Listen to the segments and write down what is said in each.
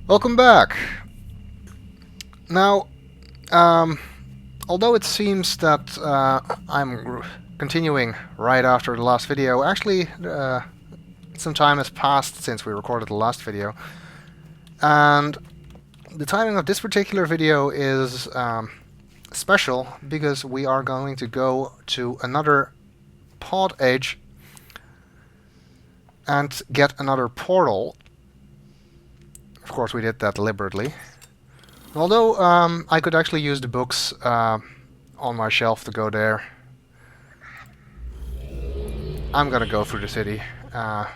Welcome back. Now, although it seems that I'm continuing right after the last video, actually some time has passed since we recorded the last video, and the timing of this particular video is special because we are going to go to another pod age and get another portal. Of course, we did that deliberately. Although I could actually use the books on my shelf to go there. I'm gonna go through the city. Yeah,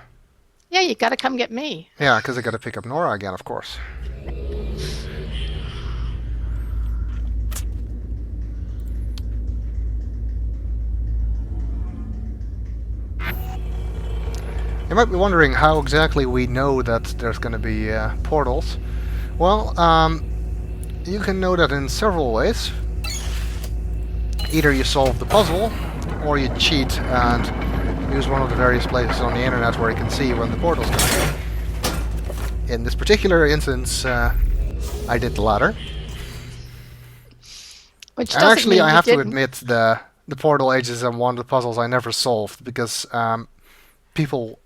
you gotta come get me. Yeah, because I gotta pick up Nora again, of course. You might be wondering how exactly we know that there's gonna be portals. Well, you can know that in several ways. Either you solve the puzzle, or you cheat and use one of the various places on the internet where you can see when the portal's going. In this particular instance, I did the latter. Which And doesn't actually, mean I you have to didn't. admit the portal ages are one of the puzzles I never solved because people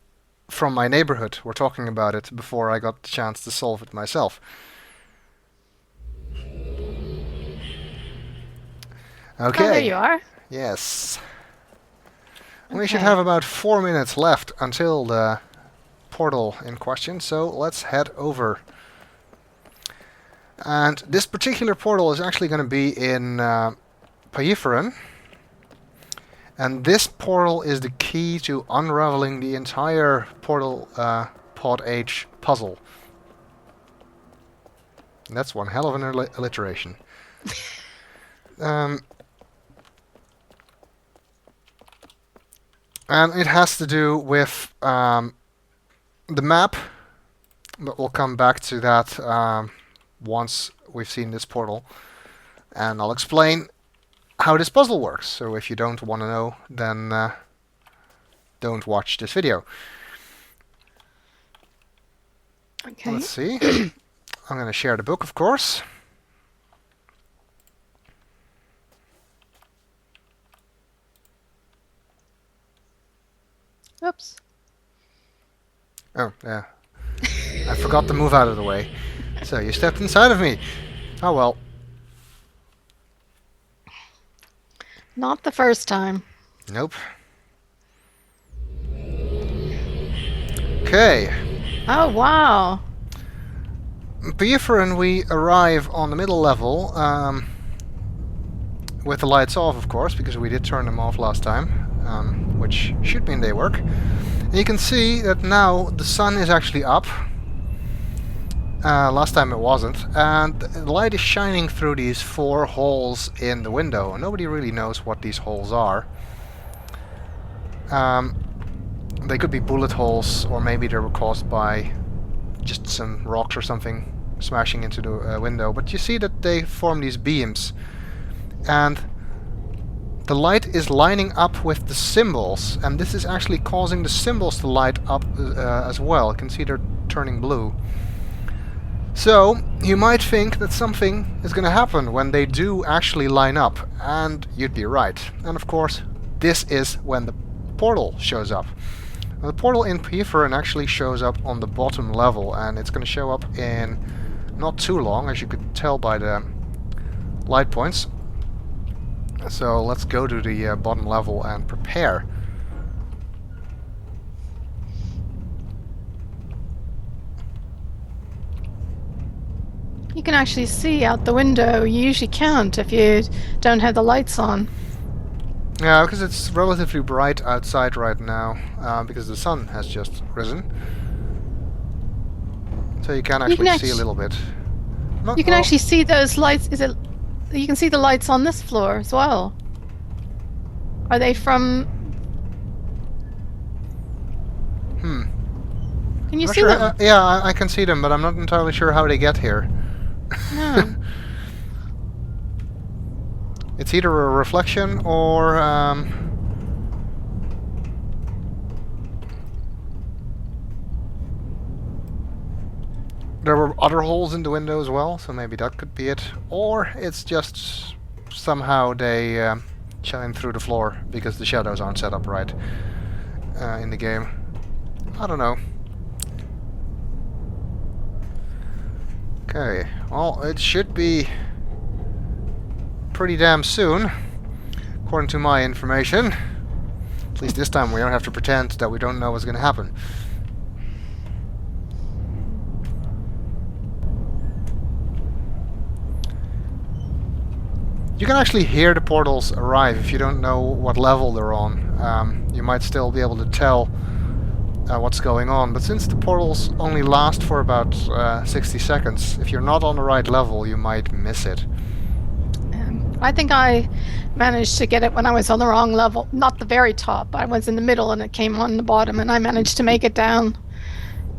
from my neighborhood were talking about it before I got the chance to solve it myself. Oh, there Okay. you are. Yes. We should Okay. have about 4 minutes left until the portal in question, so let's head over. And this particular portal is actually going to be in Payiferen. And this portal is the key to unraveling the entire portal pod H puzzle. And that's one hell of an alliteration. And it has to do with the map, but we'll come back to that once we've seen this portal. And I'll explain how this puzzle works. So if you don't want to know, then don't watch this video. Okay. Let's see. I'm going to share the book, of course. Oops. Oh, yeah. I forgot to move out of the way. So you stepped inside of me. Oh well. Not the first time. Nope. Okay. Oh, wow. Payiferen, we arrive on the middle level with the lights off, of course, because we did turn them off last time, which should mean they work. And you can see that now the sun is actually up. Last time it wasn't, and the light is shining through these 4 holes in the window. Nobody really knows what these holes are. They could be bullet holes, or maybe they were caused by just some rocks or something smashing into the window. But you see that they form these beams, and the light is lining up with the symbols, and this is actually causing the symbols to light up as well. You can see they're turning blue. So, you might think that something is going to happen when they do actually line up, and you'd be right. And of course, this is when the portal shows up. Now, the portal in Payiferen actually shows up on the bottom level, and it's going to show up in not too long, as you could tell by the light points. So let's go to the bottom level and prepare. You can actually see out the window. You usually can't if you don't have the lights on. Yeah, because it's relatively bright outside right now, because the sun has just risen. So you can actually see a little bit. You can actually see those lights. You can see the lights on this floor as well. Are they from... Can you Not see sure, them? yeah, I can see them, but I'm not entirely sure how they get here. No. It's either a reflection or there were other holes in the window as well, so maybe that could be it. Or it's just somehow they shine through the floor because the shadows aren't set up right in the game. I don't know. Okay, well, it should be pretty damn soon, according to my information. At least this time we don't have to pretend that we don't know what's going to happen. You can actually hear the portals arrive if you don't know what level they're on. You might still be able to tell what's going on, but since the portals only last for about 60 seconds, if you're not on the right level, you might miss it. I think I managed to get it when I was on the wrong level. Not the very top. I was in the middle and it came on the bottom, and I managed to make it down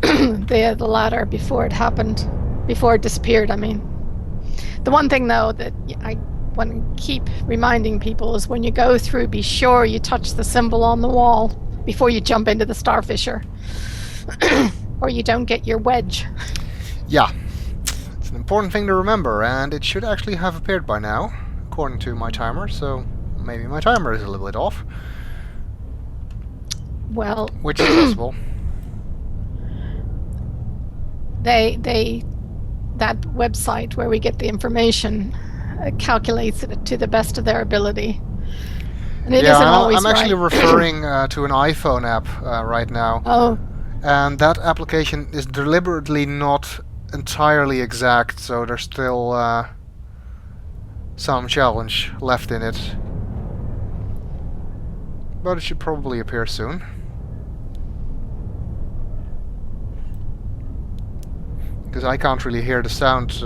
the ladder before it happened. Before it disappeared, I mean. The one thing, though, that I want to keep reminding people is when you go through, be sure you touch the symbol on the wall before you jump into the starfisher. Or you don't get your wedge. Yeah. It's an important thing to remember, and it should actually have appeared by now, according to my timer, so maybe my timer is a little bit off. Well, which is possible. That website where we get the information calculates it to the best of their ability. And it isn't always I'm actually right. referring to an iPhone app right now. Oh. And that application is deliberately not entirely exact, so there's still some challenge left in it. But it should probably appear soon. Because I can't really hear the sound.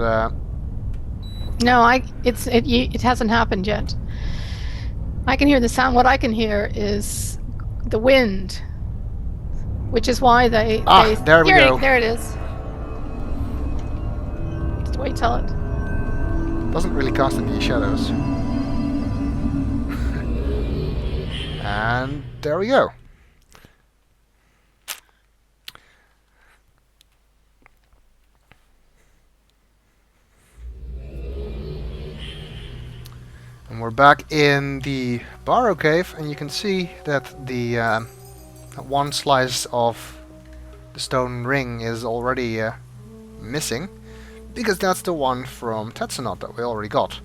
No, it hasn't happened yet. I can hear the sound. What I can hear is the wind, which is why they there we go. There it is. Just wait till it. Doesn't really cast any shadows. And there we go. And we're back in the Barrow Cave, and you can see that the one slice of the stone ring is already missing, because that's the one from Tetsunot that we already got.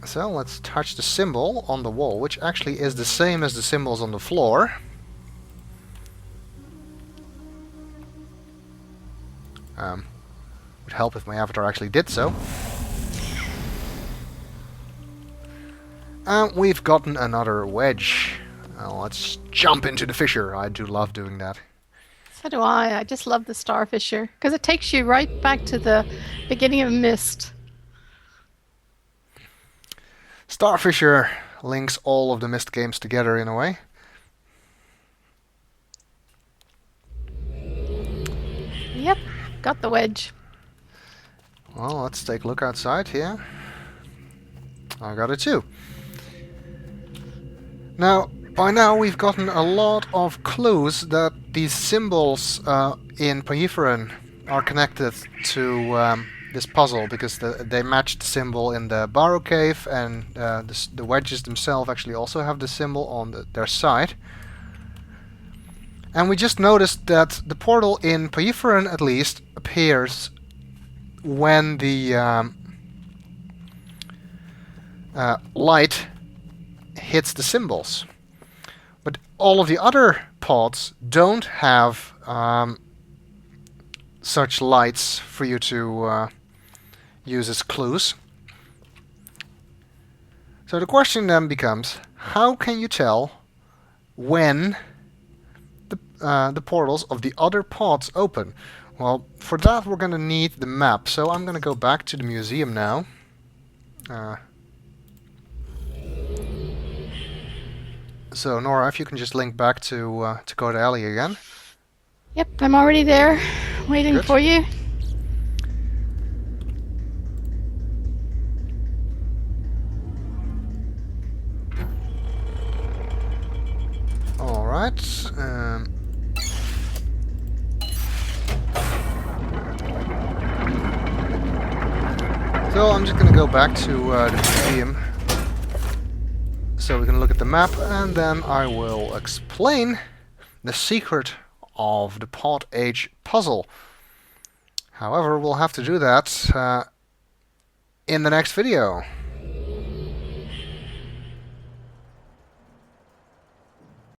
So let's touch the symbol on the wall, which actually is the same as the symbols on the floor. Would help if my avatar actually did so. And we've gotten another wedge. Let's jump into the fissure. I do love doing that. So do I. I just love the starfisher because it takes you right back to the beginning of Myst. Starfisher links all of the Myst games together in a way. Yep, got the wedge. Well, let's take a look outside here. I got it too. Now, by now we've gotten a lot of clues that these symbols in Payiferen are connected to this puzzle, because they match the symbol in the Barrow Cave, and the wedges themselves actually also have the symbol on their side. And we just noticed that the portal in Payiferen, at least, appears when the light hits the symbols. But all of the other pods don't have such lights for you to use as clues. So the question then becomes, how can you tell when the portals of the other pods open? Well, for that we're going to need the map. So I'm going to go back to the museum now. So Nora, if you can just link back to Dakota Alley again. Yep, I'm already there, waiting Good. for you. All right. So I'm just going to go back to the museum so we can look at the map, and then I will explain the secret of the Pot Age puzzle. However, we'll have to do that in the next video.